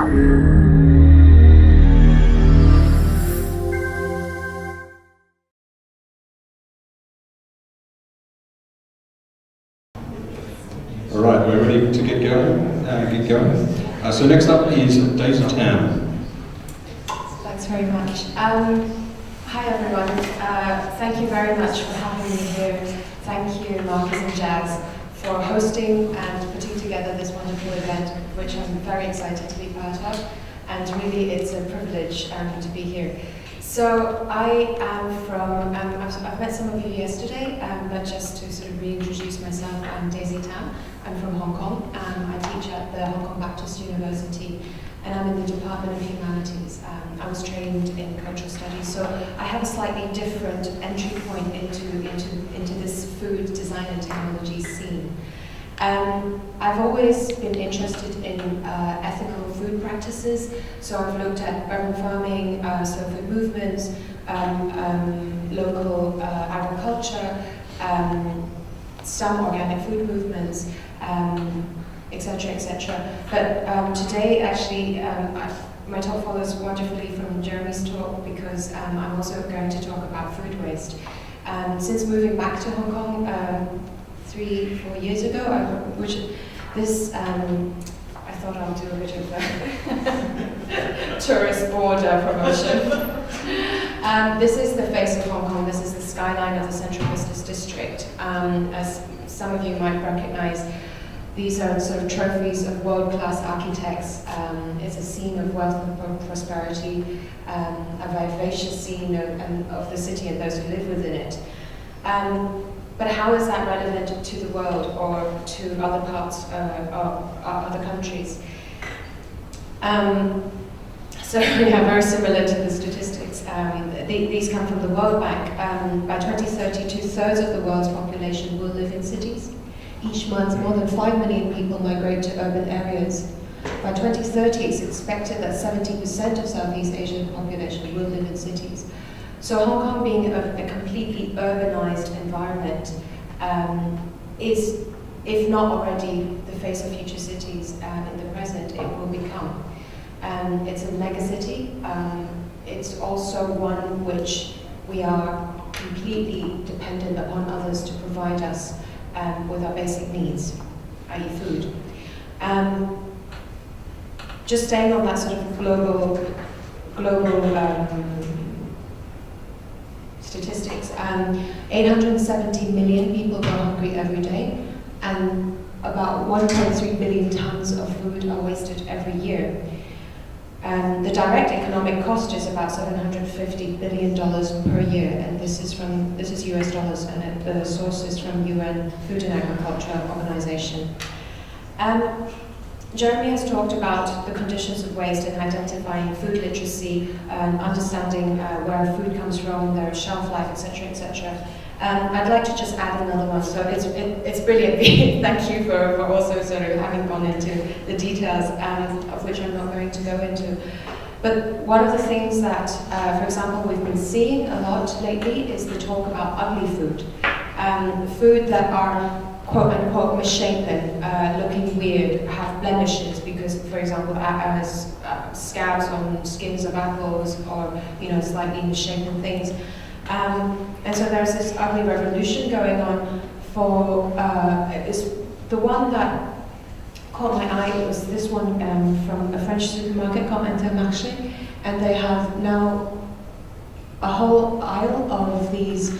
All right, we're ready to get going. So next up is Daisy Tam. Thanks very much. Hi everyone. Thank you very much for having me here. Thank you, Marcus and Jazz, for hosting and putting together this wonderful event, which I'm very excited to be part of. And really, it's a privilege to be here. So I am from, I've met some of you yesterday, but just to sort of reintroduce myself, I'm Daisy Tam. I'm from Hong Kong. I teach at the Hong Kong Baptist University, and I'm in the Department of Humanities. I was trained in cultural studies, so I have a slightly different entry point into this food design and technology scene. I've always been interested in ethical food practices, so I've looked at urban farming, slow food movements, local agriculture, some organic food movements, etc., etc. But today, actually, my talk follows wonderfully from Jeremy's talk because I'm also going to talk about food waste. Since moving back to Hong Kong 3-4 years ago, I thought I'll do a bit of a tourist board promotion. This is the face of Hong Kong. This is the skyline of the Central Business District. As some of you might recognize, these are sort of trophies of world-class architects. It's a scene of wealth and prosperity, a vivacious scene of the city and those who live within it. But how is that relevant to the world or to other parts of other countries? So yeah, very similar to the statistics. These come from the World Bank. By 2030, 2/3 of the world's population will live in cities. Each month, more than 5 million people migrate to urban areas. By 2030, it's expected that 70% of Southeast Asian population will live in cities. So Hong Kong being a completely urbanized environment is, if not already, the face of future cities in the present, it will become. It's a megacity. It's also one which we are completely dependent upon others to provide us with our basic needs, i.e. food. Just staying on that sort of global statistics, 870 million people go hungry every day, and about 1.3 billion tons of food are wasted every year. The direct economic cost is about $750 billion per year, and this is US dollars, and the source is from UN Food and Agriculture Organization. Jeremy has talked about the conditions of waste and identifying food literacy, understanding where food comes from, their shelf life, etc., etc. I'd like to just add another one. So it's brilliant. Thank you for also sort of having gone into the details, of which I'm not going to go into. But one of the things that, for example, we've been seeing a lot lately is the talk about ugly food. Food that are quote-unquote misshapen, looking weird, have blemishes because, for example, scabs on skins of apples or, slightly misshapen things. And so there's this ugly revolution going on for, the one that caught my eye was this one from a French supermarket called Intermarché, and they have now a whole aisle of these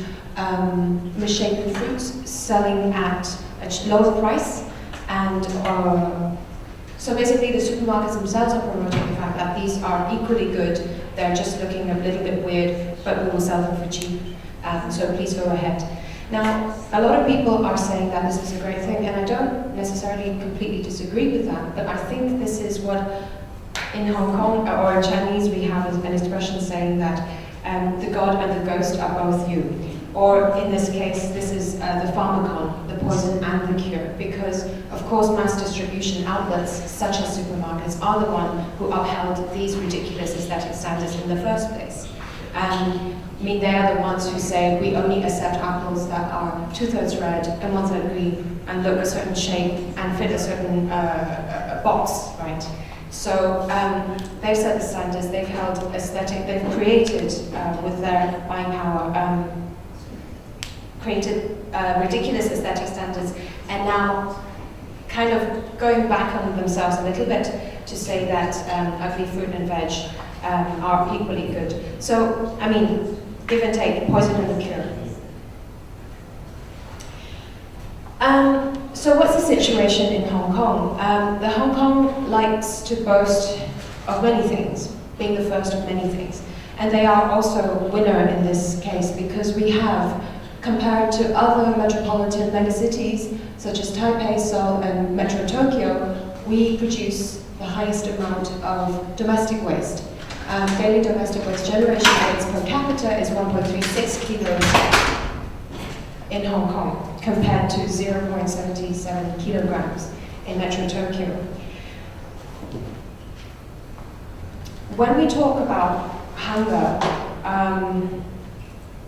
misshapen fruits selling at a lower price, and so basically the supermarkets themselves are promoting the fact that these are equally good, they're just looking a little bit weird, but we will sell them for cheap, so please go ahead. Now, a lot of people are saying that this is a great thing, and I don't necessarily completely disagree with that, but I think this is what, in Hong Kong, or in Chinese, we have an expression saying that the God and the ghost are both you. Or in this case, this is the pharmacon, the poison and the cure, because of course mass distribution outlets, such as supermarkets, are the one who upheld these ridiculous aesthetic standards in the first place. They are the ones who say we only accept apples that are 2/3 red and 1/3 green and look a certain shape and fit a certain box, right? So they've set the standards, they've held aesthetic, they've created with their buying power, created ridiculous aesthetic standards, and now kind of going back on themselves a little bit to say that ugly fruit and veg are equally good. So, I mean, give and take, poison and the cure. So what's the situation in Hong Kong? The Hong Kong likes to boast of many things, being the first of many things. And they are also a winner in this case because we have, compared to other metropolitan megacities, such as Taipei, Seoul, and Metro Tokyo, we produce the highest amount of domestic waste. Daily domestic waste generation rates per capita is 1.36 kilos in Hong Kong, compared to 0.77 kilograms in Metro Tokyo. When we talk about hunger,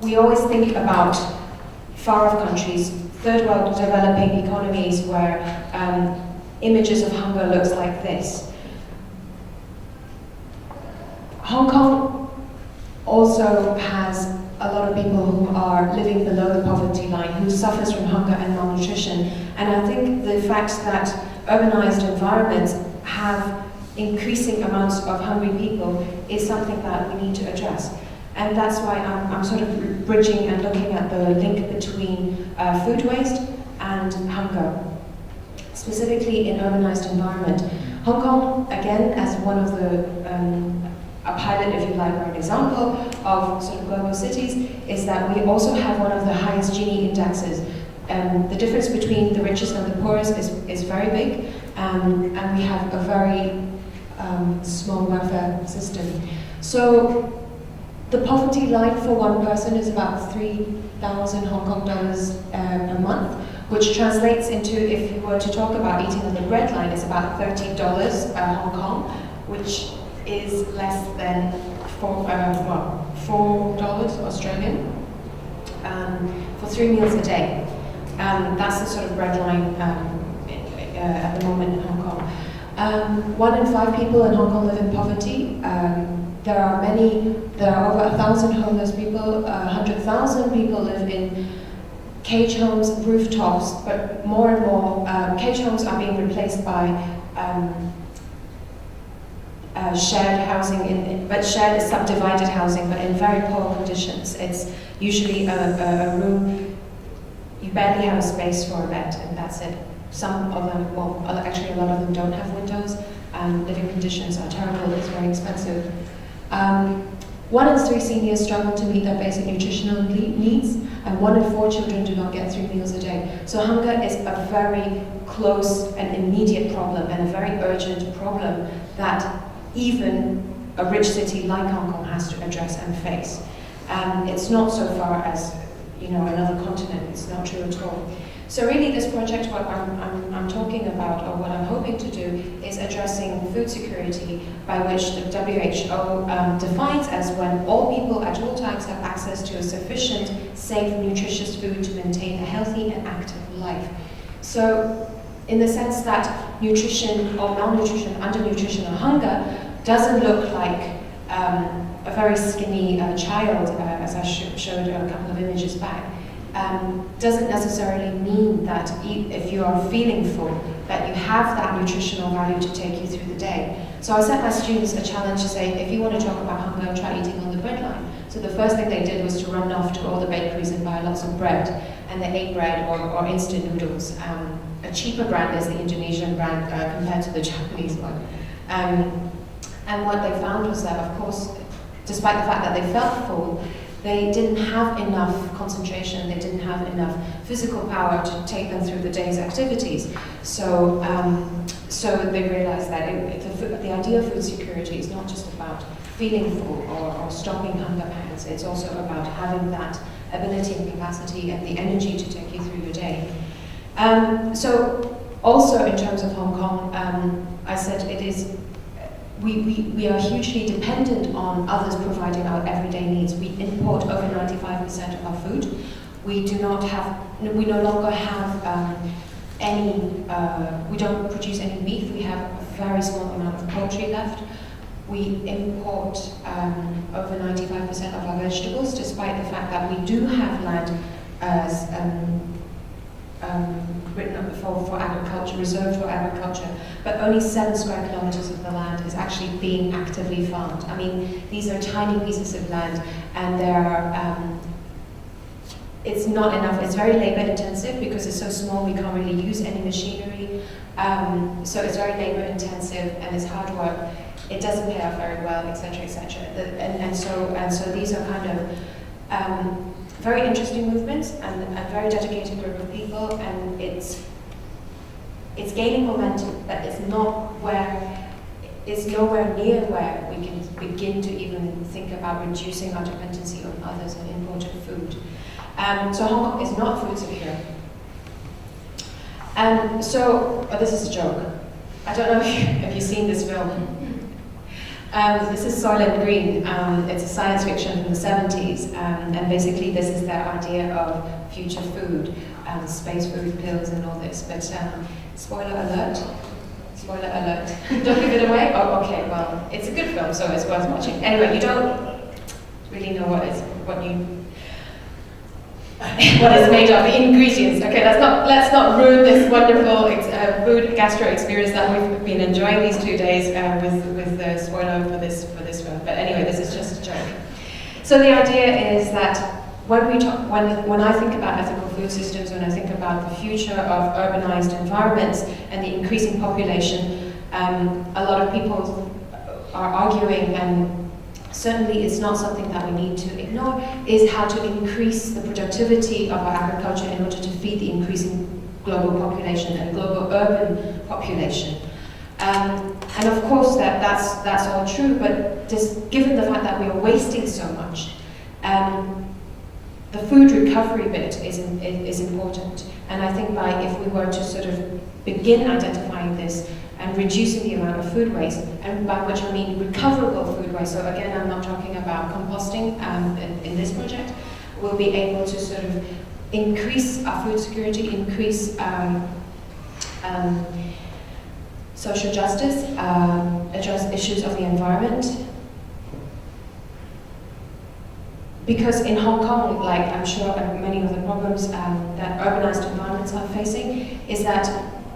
we always think about far-off countries, third world developing economies where images of hunger looks like this. Hong Kong also has a lot of people who are living below the poverty line, who suffers from hunger and malnutrition. And I think the fact that urbanized environments have increasing amounts of hungry people is something that we need to address. And that's why I'm sort of bridging and looking at the link between food waste and hunger, specifically in urbanized environment. Hong Kong, again, as one of the a pilot, if you like, or an example of sort of global cities, is that we also have one of the highest Gini indexes. The difference between the richest and the poorest is very big, and we have a very small welfare system. So the poverty line for one person is about 3,000 Hong Kong dollars per month, which translates into, if you were to talk about eating on the bread line, it's about $30 Hong Kong, which is less than $4 Australian for 3 meals a day. That's the sort of bread line at the moment in Hong Kong. 1 in 5 people in Hong Kong live in poverty. There are over 1,000 homeless people, 100,000 people live in cage homes, rooftops, but more and more cage homes are being replaced by shared housing, but shared is subdivided housing, but in very poor conditions. It's usually a room, you barely have a space for a bed, and that's it. Some of them, well, actually a lot of them don't have windows, and living conditions are terrible, it's very expensive. 1 in 3 seniors struggle to meet their basic nutritional needs, and 1 in 4 children do not get 3 meals a day. So hunger is a very close and immediate problem, and a very urgent problem that even a rich city like Hong Kong has to address and face. It's not so far as, another continent. It's not true at all. So really this project, what I'm talking about, or what I'm hoping to do, is addressing food security, by which the WHO defines as when all people at all times have access to a sufficient, safe, nutritious food to maintain a healthy and active life. So in the sense that nutrition or malnutrition, undernutrition or hunger doesn't look like a very skinny child, as I showed a couple of images back. Doesn't necessarily mean that if you are feeling full, that you have that nutritional value to take you through the day. So I set my students a challenge to say, if you want to talk about hunger, try eating on the bread line. So the first thing they did was to run off to all the bakeries and buy lots of bread, and they ate bread or instant noodles. A cheaper brand is the Indonesian brand compared to the Japanese one. And what they found was that, of course, despite the fact that they felt full, they didn't have enough concentration, they didn't have enough physical power to take them through the day's activities. So they realized that the idea of food security is not just about feeling full or stopping hunger pangs, it's also about having that ability and capacity and the energy to take you through your day. So also in terms of Hong Kong, I said it is, we are hugely dependent on others providing our everyday needs. We import over 95% of our food. We no longer have we don't produce any beef. We have a very small amount of poultry left. We import over 95% of our vegetables, despite the fact that we do have land written up for agriculture, reserved for agriculture, but only 7 square kilometers of the land is actually being actively farmed. I mean, these are tiny pieces of land, and it's not enough. It's very labor intensive because it's so small. We can't really use any machinery, so it's very labor intensive and it's hard work. It doesn't pay off very well, etc., etc. And so these are kind of very interesting movements and a very dedicated group of people, and it's gaining momentum, but it's nowhere near where we can begin to even think about reducing our dependency on others and imported food. So Hong Kong is not food secure. This is a joke. I don't know if you've seen this film. This is Soylent Green. It's a science fiction from the 70s, and basically this is their idea of future food, space food, pills and all this. But spoiler alert. Spoiler alert. Don't give it away? Oh, okay, well, it's a good film, so it's worth watching. Anyway, you don't really know what it's made of, the ingredients. Okay, let's not ruin this wonderful food gastro experience that we've been enjoying these 2 days with the spoiler for this film. But anyway, this is just a joke. So the idea is that when I think about ethical food systems, when I think about the future of urbanized environments and the increasing population, a lot of people are arguing, and certainly it's not something that we need to ignore, is how to increase the productivity of our agriculture in order to feed the increasing global population and global urban population. And of course that's all true, but just given the fact that we are wasting so much, the food recovery bit is important. And I think if we were to sort of begin identifying this and reducing the amount of food waste, and by which I mean recoverable food waste, so again I'm not talking about composting in this project, we'll be able to sort of increase our food security, increase social justice, address issues of the environment. Because in Hong Kong, like I'm sure many of the problems that urbanized environments are facing, is that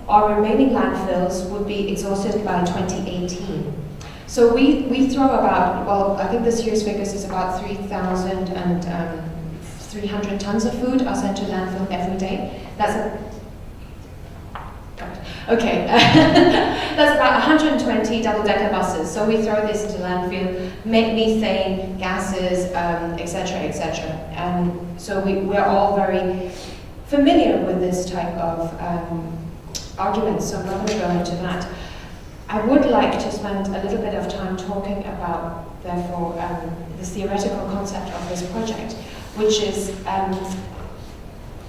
our remaining landfills would be exhausted by 2018. So we throw about, well, I think this year's figures is about 3,300 tons of food are sent to landfill every day. Okay, that's about 120 double-decker buses. So we throw this into landfill, make methane, gases, etc., etc. So we're all very familiar with this type of arguments, so I'm not going to go into that. I would like to spend a little bit of time talking about, therefore, the theoretical concept of this project, which is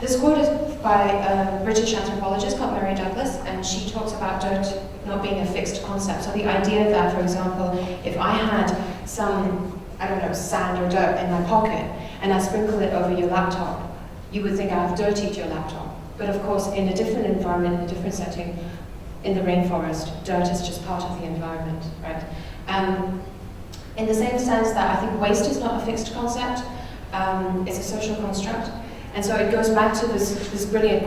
this quote is by a British anthropologist called Mary Douglas, and she talks about dirt not being a fixed concept. So the idea that, for example, if I had some, I don't know, sand or dirt in my pocket, and I sprinkle it over your laptop, you would think I've dirtied your laptop. But of course, in a different environment, in a different setting, in the rainforest, dirt is just part of the environment, right? In the same sense that I think waste is not a fixed concept, it's a social construct. And so it goes back to this brilliant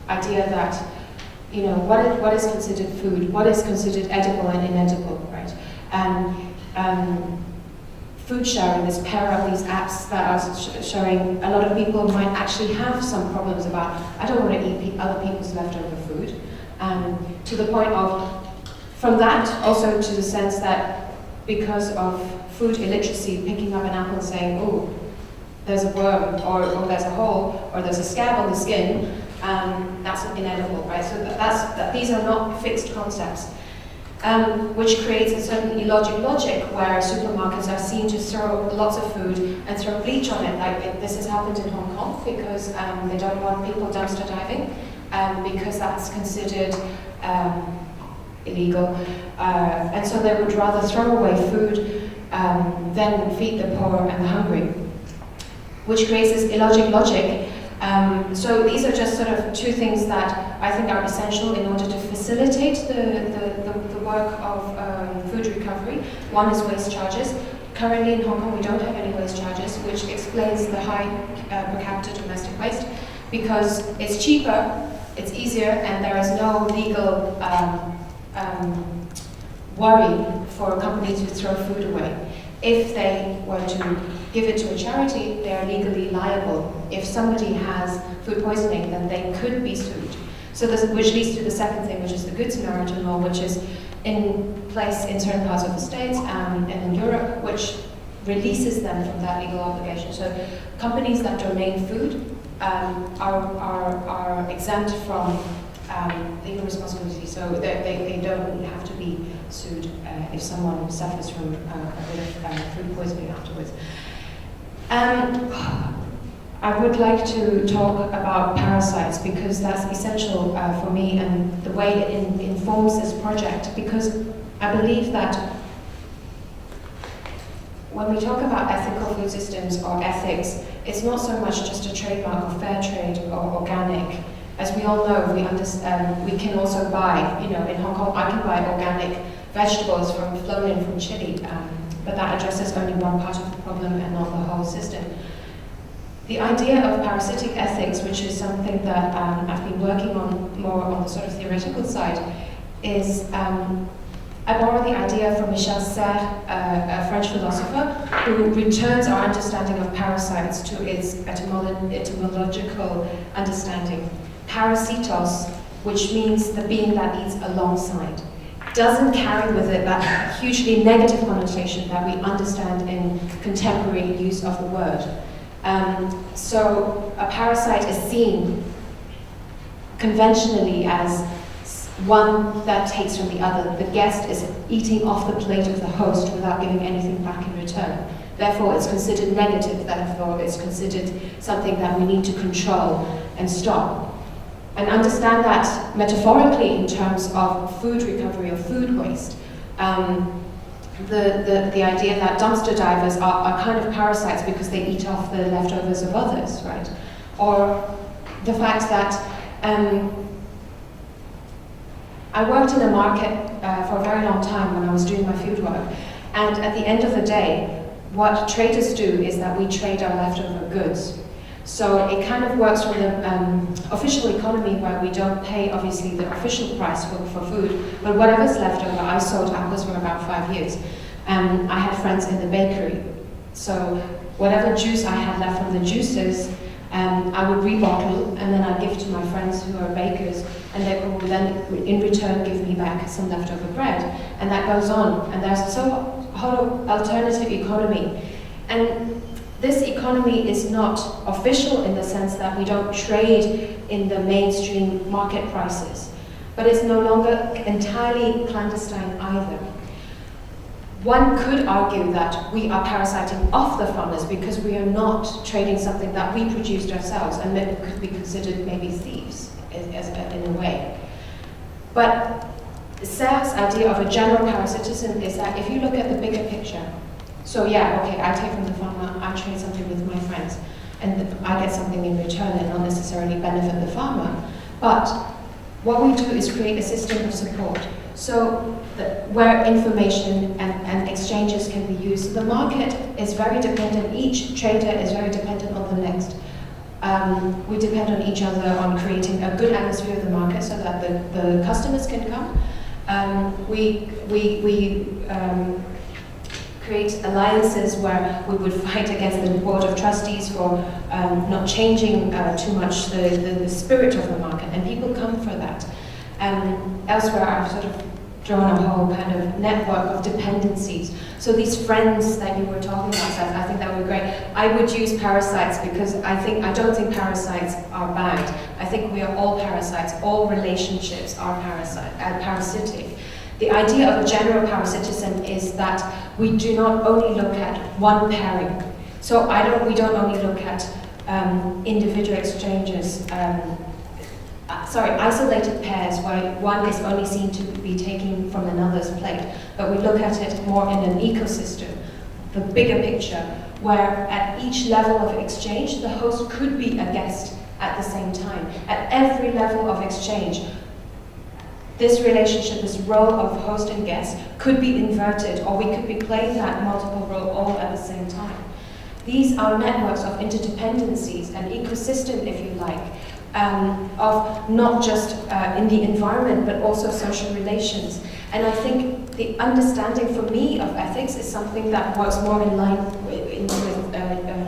idea that, you know, what is considered food, what is considered edible and inedible, right? Food sharing, this pair of these apps that are showing, a lot of people might actually have some problems about, I don't want to eat other people's leftover food, to the point of, from that also to the sense that because of food illiteracy, picking up an apple and saying, oh, there's a worm, or there's a hole, or there's a scab on the skin, that's inedible, right? So these are not fixed concepts, which creates a certain illogic logic where supermarkets are seen to throw lots of food and throw bleach on it. Like this has happened in Hong Kong because they don't want people dumpster diving, because that's considered illegal, and so they would rather throw away food than feed the poor and the hungry, which creates this illogic logic So these are just sort of two things that I think are essential in order to facilitate the work of food recovery. One is waste charges. Currently in Hong Kong we don't have any waste charges, which explains the high per capita domestic waste, because it's cheaper, it's easier, and there is no legal worry for a company to throw food away. If they were to give it to a charity, they are legally liable. If somebody has food poisoning, then they could be sued. So this, which leads to the second thing, which is the Good Samaritan law, which is in place in certain parts of the States and in Europe, which releases them from that legal obligation. So companies that donate food are exempt from legal responsibility, so they don't have to be sued if someone suffers from a bit of food poisoning afterwards. I would like to talk about parasites, because that's essential for me and the way it informs this project, because I believe that when we talk about ethical food systems or ethics, it's not so much just a trademark of fair trade or organic. As we all know, we can also buy, in Hong Kong, I can buy organic vegetables flown in from Chile, but that addresses only one part of the problem and not the whole system. The idea of parasitic ethics, which is something that I've been working on more on the sort of theoretical side, is I borrow the idea from Michel Serres, a French philosopher, who returns our understanding of parasites to its etymological understanding. Parasitos, which means the being that eats alongside, doesn't carry with it that hugely negative connotation that we understand in contemporary use of the word. So a parasite is seen conventionally as one that takes from the other. The guest is eating off the plate of the host without giving anything back in return. Therefore, it's considered negative, therefore it's considered something that we need to control and stop. And understand that metaphorically in terms of food recovery or food waste. The idea that dumpster divers are kind of parasites because they eat off the leftovers of others, right? Or the fact that I worked in a market for a very long time when I was doing my field work, and at the end of the day, what traders do is that we trade our leftover goods. So it kind of works with an official economy where we don't pay, obviously, the official price for food, but whatever's left over, I sold apples for about 5 years. I had friends in the bakery, so whatever juice I had left from the juices, I would rebottle, and then I'd give to my friends who are bakers, and they will then, in return, give me back some leftover bread, and that goes on. And there's so whole alternative economy. And this economy is not official in the sense that we don't trade in the mainstream market prices, but it's no longer entirely clandestine either. One could argue that we are parasiting off the farmers because we are not trading something that we produced ourselves, and maybe could be considered maybe thieves in a way. But Serres' idea of a general parasitism is that if you look at the bigger picture, so yeah, okay, I take from the farmer, I trade something with my friends, and I get something in return and not necessarily benefit the farmer. But what we do is create a system of support. So where information and exchanges can be used. The market is very dependent, each trader is very dependent on the next. We depend on each other on creating a good atmosphere of the market so that the customers can come. We create alliances where we would fight against the board of trustees for not changing too much the spirit of the market, and people come for that. Elsewhere, I've sort of drawn a whole kind of network of dependencies. So these friends that you were talking about, Seth, I think that would be great. I would use parasites because I don't think parasites are bad. I think we are all parasites. All relationships are parasitic. The idea of a general parasitism is that we do not only look at one pairing. So we don't only look at individual exchanges, isolated pairs where one is only seen to be taken from another's plate, but we look at it more in an ecosystem, the bigger picture, where at each level of exchange, the host could be a guest at the same time. At every level of exchange, this relationship, this role of host and guest, could be inverted, or we could be playing that multiple role all at the same time. These are networks of interdependencies, an ecosystem, if you like, of not just in the environment, but also social relations. And I think the understanding for me of ethics is something that works more in line with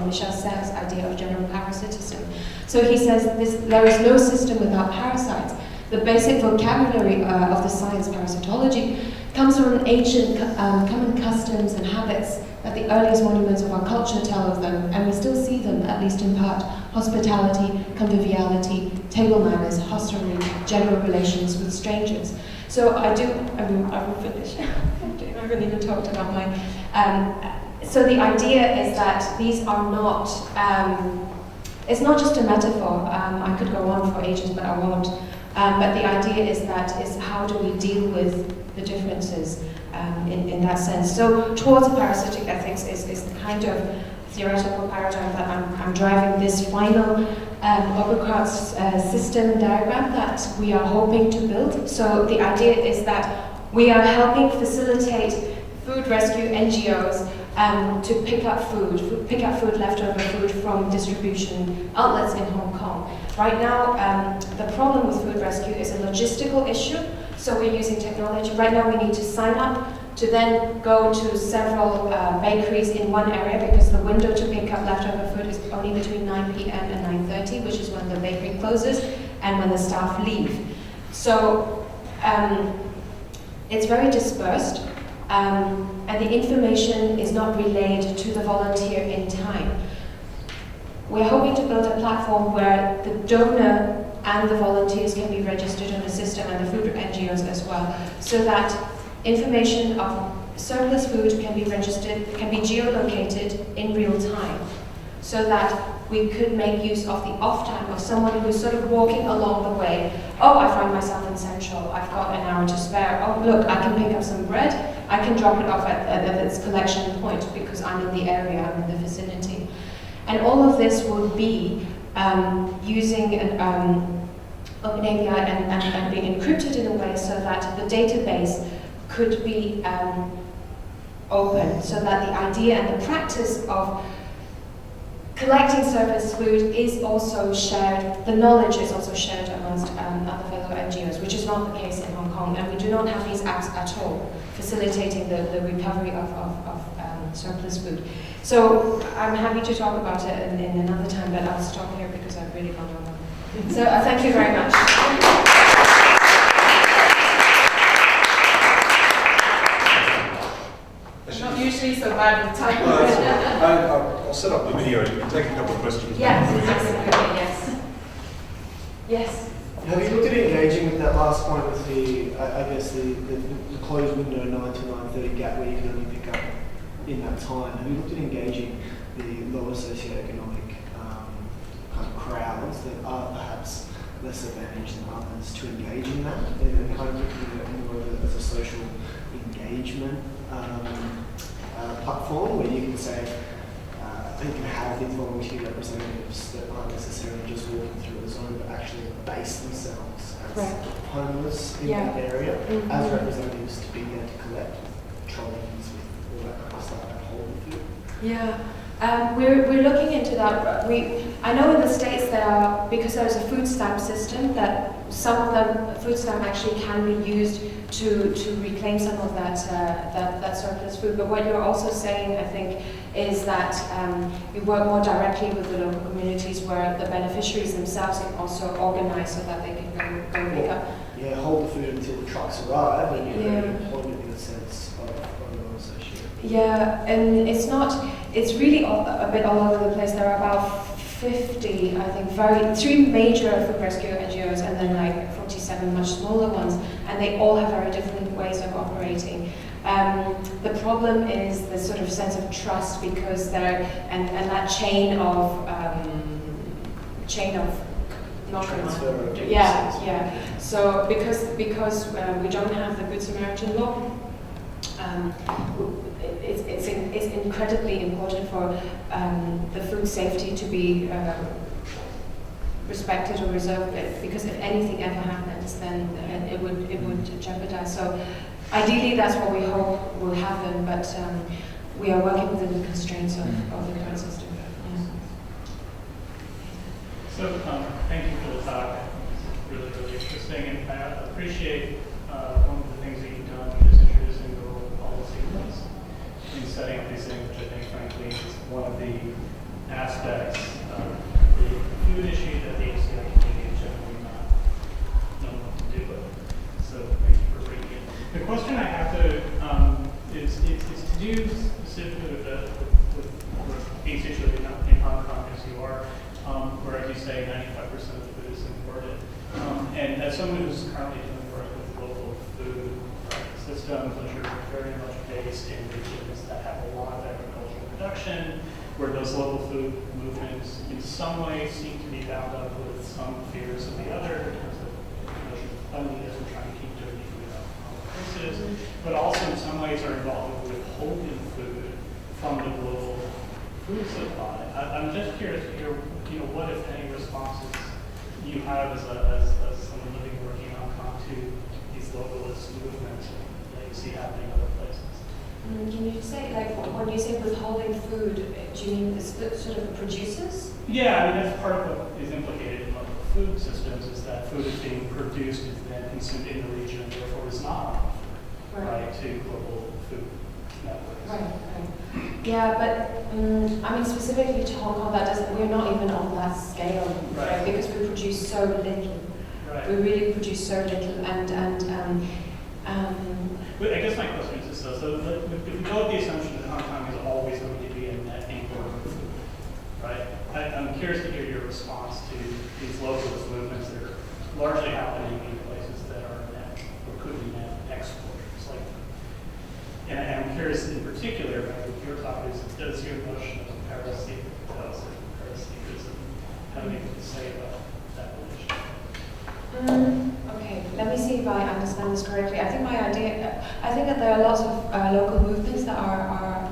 Michel Serres' idea of general parasitism. So he says there is no system without parasites. The basic vocabulary of the science parasitology comes from ancient common customs and habits that the earliest monuments of our culture tell of them, and we still see them, at least in part: hospitality, conviviality, table manners, hostelry, general relations with strangers. So I will finish. I haven't even talked about mine. So the idea is that these are not, it's not just a metaphor. I could go on for ages, but I won't. But the idea is how do we deal with the differences in that sense. So towards parasitic ethics is the kind of theoretical paradigm that I'm driving this final Oberkreuz system diagram that we are hoping to build. So the idea is that we are helping facilitate food rescue NGOs to pick up food, leftover food from distribution outlets in Hong Kong. Right now, the problem with food rescue is a logistical issue, so we're using technology. Right now we need to sign up to then go to several bakeries in one area, because the window to pick up leftover food is only between 9 p.m. and 9:30, which is when the bakery closes and when the staff leave. So it's very dispersed. And the information is not relayed to the volunteer in time. We're hoping to build a platform where the donor and the volunteers can be registered in the system, and the food NGOs as well, so that information of surplus food can be registered, can be geolocated in real time, so that we could make use of the off time of someone who's sort of walking along the way. Oh, I find myself in Central, I've got an hour to spare. Oh, look, I can pick up some bread, I can drop it off at its collection point because I'm in the area, I'm in the vicinity. And all of this would be using an open API and being encrypted in a way so that the database could be open, so that the idea and the practice of collecting surplus food is also shared, the knowledge is also shared amongst other fellow NGOs, which is not the case in Hong Kong, and we do not have these apps at all facilitating the recovery of surplus food. So I'm happy to talk about it in another time, but I'll stop here because I've really gone on. So thank you very much. Not usually so bad with time. I'll set up the video and you can take a couple of questions. Yes, absolutely, yes. Yes. Have you looked at engaging with that last point with the, I guess, the closed window 9 to 9:30 gap where you can only pick up in that time? Have you looked at engaging the lower socioeconomic kind of crowds that are perhaps less advantaged than others to engage in that, and kind of looking at it more as a social engagement platform where you can say, you can have these volunteer representatives that aren't necessarily just walking through the zone, but actually base themselves as homeless in that area, as representatives to be there to collect trolleys with all that kind of stuff and hold the food. Yeah, we're looking into that. I know in the States there are, because there's a food stamp system, that some of them, food stamp actually can be used to reclaim some of that surplus food. But what you're also saying, I think, is that you work more directly with the local communities where the beneficiaries themselves can also organize so that they can go pick up. Yeah, hold the food until the trucks arrive, and you're employment in a sense of an associate. Yeah, and it's really a bit all over the place. There are about 50, I think, three major food rescue NGOs and then like 47 much smaller ones, and they all have very different ways of operating. The problem is the sort of sense of trust, because and that chain of not transfer. Yeah. So because we don't have the Good Samaritan law, it's incredibly important for the food safety to be respected or reserved it, because if anything ever happens, then it would jeopardize. So ideally, that's what we hope will happen, but we are working within the constraints of the current system. Yeah. So thank you for the talk. It's really, really interesting, and I appreciate one of the things that you've done is introducing the role of policy in setting up these things, which I think, frankly, is one of the aspects of the food issue that the HCI community is generally not know what to do with. So thank you for bringing it. The question I have is to do specifically with being situated in Hong Kong as you are, where, as you say, 95% of the food is imported. And as someone who's currently doing work with local food systems, which are very much based in regions that have a lot of agricultural production, where those local food movements in some ways seem to be bound up with some fears of the other in terms of cleanliness and trying to keep dirty food out of places, but also in some ways are involved with withholding food from the global food supply. I'm just curious to hear, what, if any, responses you have as someone living and working in Hong Kong to these localist movements that you see happening other places. Can you say, like, when you say withholding food, do you mean the sort of producers? Yeah, I mean, that's part of what is implicated in local food systems, is that food is being produced and then consumed in the region, and therefore is not offered right to global food networks. Right. Yeah, but I mean, specifically to Hong Kong, we're not even on that scale, right? Because we produce so little. Right. We really produce so little, But I guess my question is this, though. So if we go with the assumption that Hong Kong is always going to be a net importer of food, right? I'm curious to hear your response to these localist movements that are largely happening in places that are net or could be net exporters. And I'm curious in particular about your topic, does your notion of parasitic parasitism have anything to say about that relationship? Okay, let me see if I understand this correctly. I think that there are lots of local movements that are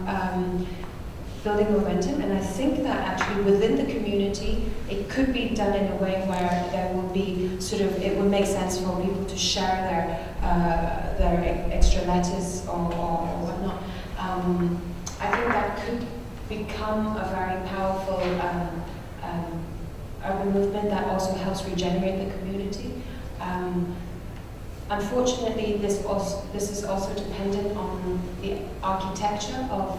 building momentum, and I think that actually within the community, it could be done in a way where there will be it would make sense for people to share their extra lettuce or whatnot. I think that could become a very powerful urban movement that also helps regenerate the community. Unfortunately, this is also dependent on the architecture of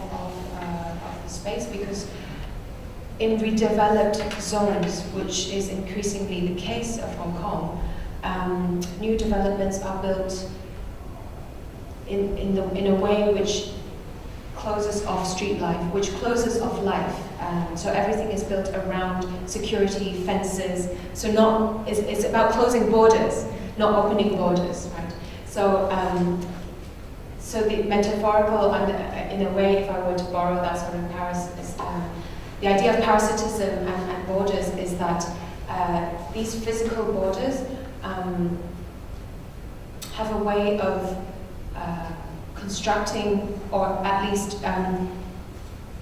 the space, because in redeveloped zones, which is increasingly the case of Hong Kong, new developments are built in a way which closes off street life, which closes off life. So everything is built around security, fences. So it's about closing borders, not opening borders, right? So the metaphorical, in a way, if I were to borrow that sort of the idea of parasitism and borders is that these physical borders have a way of constructing, or at least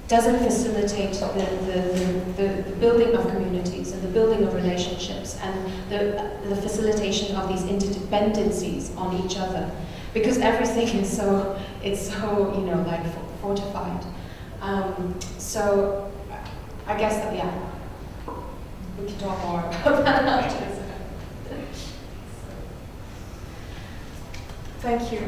doesn't facilitate the building of communities and the building of relationships and the facilitation of these interdependencies on each other, because everything is so fortified. So I guess that we can talk more about that after. Thank you.